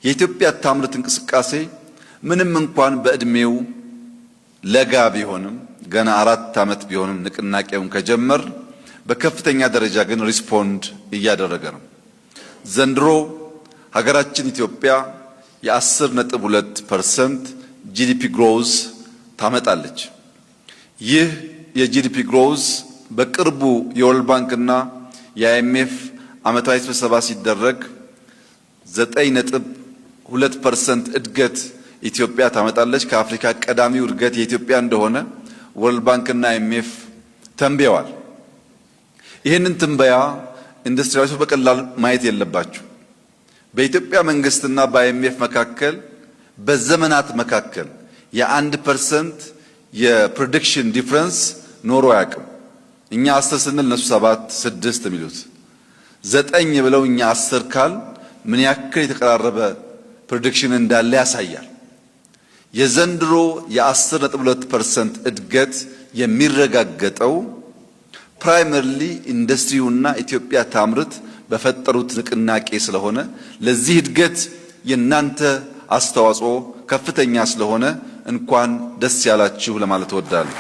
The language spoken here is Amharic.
የኢትዮጵያ ታምርት እንቅስቃሴ ምንም እንኳን በእድሜው ለጋ ቢሆንም ገና 4 ዓመት ቢሆንም ንቅናቄውን ከጀመር በከፍተኛ ደረጃ ግን ሪስፖንድ እያደረገ ነው። ዘንድሮ ሀገራችን ኢትዮጵያ የ10.2% ጂዲፒ ግሮዝ ታመጣለች። ይህ የጂዲፒ ግሮዝ በቅርቡ የወርልድ ባንክና የአይኤምኤፍ ዓመታዊ ስብሰባ ሲደረግ 9.2% እድገት ኢትዮጵያ ታመጣለች። ከአፍሪካ ቀዳሚው እድገት የኢትዮጵያ እንደሆነ ወርልድ ባንክና አይኤምኤፍ ተንብየዋል። ይህንን ትንበያ ኢንዱስትሪያሊስቶች በቀላል ማየት የለባቸው። በኢትዮጵያ መንግስትና በአይኤምኤፍ መካከል በዘመናት መካከል የ1% የፕሬዲክሽን ዲፈረንስ ኖሮ አያውቅም። እኛ 10 ስንል እነሱ 7 6 የሚሉት 9 ብለው እኛ 10 ካል ምን ያክል የተቀራረበ ፕሬዲክሽን እንዳለ ያሳያል። የዘንድሮ የ10.2% እድገት የሚረጋገጠው ፕራይመሪሊ ኢንዱስትሪውና ኢትዮጵያ ታምርት በፈጠሩት ንቅናቄ ስለሆነ ለዚህ እድገት የናንተ አስተዋጽኦ ከፍተኛ ስለሆነ እንኳን ደስ ያላችሁ ለማለት እወዳለሁ።